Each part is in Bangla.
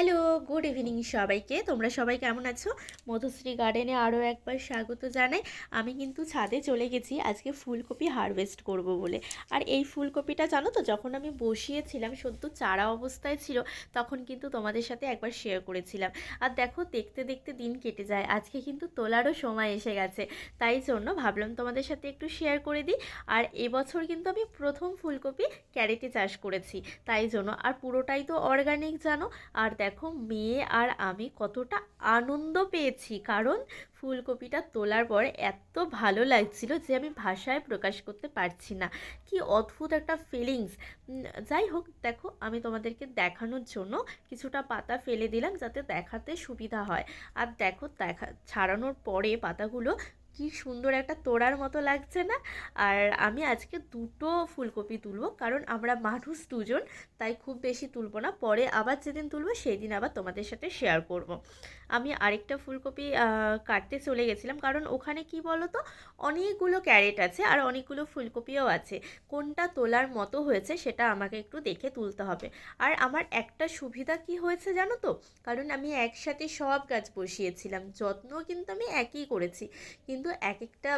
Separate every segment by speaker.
Speaker 1: হ্যালো, গুড ইভিনিং সবাইকে। তোমরা সবাই কেমন আছো? মধুশ্রী গার্ডেনে আরও একবার স্বাগত জানাই। আমি কিন্তু ছাদে চলে গেছি আজকে ফুলকপি হারভেস্ট করব বলে। আর এই ফুলকপিটা জানো তো, যখন আমি বসিয়েছিলাম সদ্য চারা অবস্থায় ছিল, তখন কিন্তু তোমাদের সাথে একবার শেয়ার করেছিলাম। আর দেখো, দেখতে দেখতে দিন কেটে যায়, আজকে কিন্তু তোলারও সময় এসে গেছে। তাই জন্য ভাবলাম তোমাদের সাথে একটু শেয়ার করে দিই। আর এবছর কিন্তু আমি প্রথম ফুলকপি ক্যারেটে চাষ করেছি, তাই জন্য। আর পুরোটাই তো অর্গানিক জানো। আর দেখো, মেয়ে আর আমি কতটা আনন্দ পেয়েছি, কারণ ফুলকপিটা তোলার পর এত ভালো লাগছিল যে আমি ভাষায় প্রকাশ করতে পারছি না। কি অদ্ভুত একটা ফিলিংস। যাই হোক, দেখো, আমি তোমাদেরকে দেখানোর জন্য কিছুটা পাতা ফেলে দিলাম যাতে দেখাতে সুবিধা হয়। আর দেখো, ছাড়ানোর পরে পাতাগুলো কি সুন্দর একটা তোড়ার মতো লাগছে না? আর আমি আজকে দুটো ফুলকপি তুলবো, কারণ আমরা মানুষ দুজন, তাই খুব বেশি তুলবো না। পরে আবার যেদিন তুলবো সেই দিন আবার তোমাদের সাথে শেয়ার করব। আমি আরেকটা ফুলকপি কাটতে চলে গেছিলাম, কারণ ওখানে কি বলো তো, অনেকগুলো ক্যারেট আছে আর অনেকগুলো ফুলকপিও আছে। কোনটা তোলার মতো হয়েছে সেটা আমাকে একটু দেখে তুলতে হবে। আর আমার একটা সুবিধা কি হয়েছে জানো তো, কারণ আমি একসাথে সব গাছ বসিয়েছিলাম, যত্ন কিন্তু আমি একই করেছি, কিন্তু এক একটা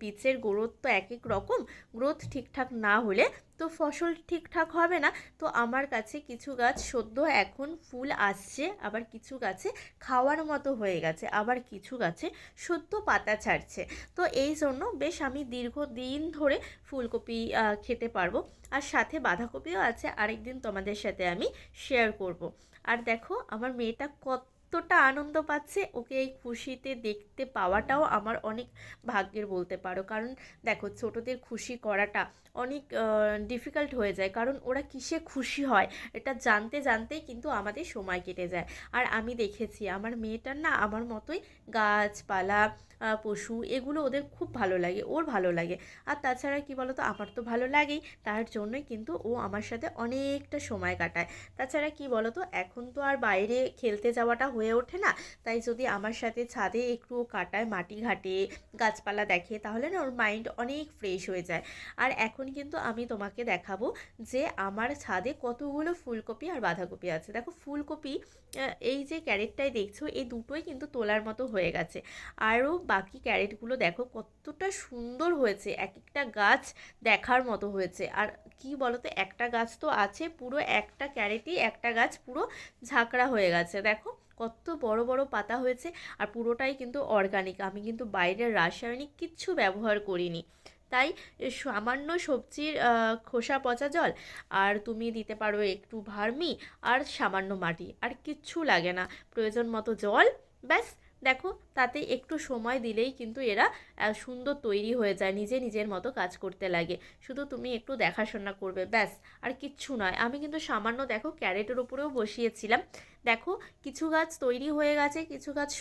Speaker 1: বীজের গ্রোথ তো এক এক রকম। গ্রোথ ঠিকঠাক না হলে তো ফসল ঠিকঠাক হবে না। তো আমার কাছে কিছু গাছ সদ্য এখন ফুল আসছে, আবার কিছু গাছে খাওয়ার মতো হয়ে গেছে, আবার কিছু গাছে সদ্য পাতা ছাড়ছে। তো এই জন্য বেশ আমি দীর্ঘদিন ধরে ফুলকপি খেতে পারবো। আর সাথে বাঁধাকপিও আছে, আরেকদিন তোমাদের সাথে আমি শেয়ার করব। আর দেখো, আমার মেয়েটা কতটা আনন্দ পাচ্ছে, ওকে এই খুশিতে দেখতে পাওয়াটাও আমার অনেক ভাগ্যের বলতে পারো। কারণ দেখো, ছোটদের খুশি করাটা অনেক ডিফিকাল্ট হয়ে যায়, কারণ ওরা কিসে খুশি হয় এটা জানতে জানতেই কিন্তু আমাদের সময় কেটে যায়। আর আমি দেখেছি আমার মেয়েটার না আমার মতোই গাছপালা, পশু, এগুলো ওদের খুব ভালো লাগে, ওর ভালো লাগে। আর তাছাড়া কি বলতো, আমার তো ভালো লাগেই, তার জন্যই কিন্তু ও আমার সাথে অনেকটা সময় কাটায়। তাছাড়া কি বলতো, এখন তো আর বাইরে খেলতে যাওয়াটা হয়ে ওঠে না, তাই যদি আমার সাথে ছাদে একটু কাটায়, মাটি ঘাটে, গাছপালা দেখে, তাহলে না ওর মাইন্ড অনেক ফ্রেশ হয়ে যায়। আর এখন কিন্তু আমি তোমাকে দেখাবো যে আমার ছাদে কতগুলো ফুলকপি আর বাঁধাকপি আছে। দেখো, ফুলকপি এই যে ক্যারেটটাই দেখছো, এই দুটোই কিন্তু তোলার মতো হয়ে গেছে। আরও বাকি ক্যারেটগুলো দেখো কতটা সুন্দর হয়েছে, এক একটা গাছ দেখার মতো হয়েছে। আর কি বলতো, একটা গাছ তো আছে পুরো, একটা ক্যারেটই একটা গাছ পুরো ঝাঁকড়া হয়ে গেছে, দেখো কত বড় বড় পাতা হয়েছে। আর পুরোটাই কিন্তু অর্গানিক, আমি কিন্তু বাইরের রাসায়নিক কিচ্ছু ব্যবহার করিনি। তাই সামান্য সবজির খোসা পচা জল, আর তুমি দিতে পারো একটু ভার্মি, আর সামান্য মাটি, আর কিচ্ছু লাগে না, প্রয়োজন মতো জল, ব্যাস। দেখো, তাতে একটু সময় দিলেই কিন্তু এরা সুন্দর তৈরি হয়ে যায়, নিজে নিজের মতো কাজ করতে লাগে। শুধু তুমি একটু দেখাশোনা করবে, ব্যাস। আর কিচ্ছু নয়। আমি কিন্তু সামান্য দেখো ক্যারেটের উপরেও বসিয়েছিলাম, দেখো কিছু গাছ তৈরি হয়ে গেছে, কিছু গাছ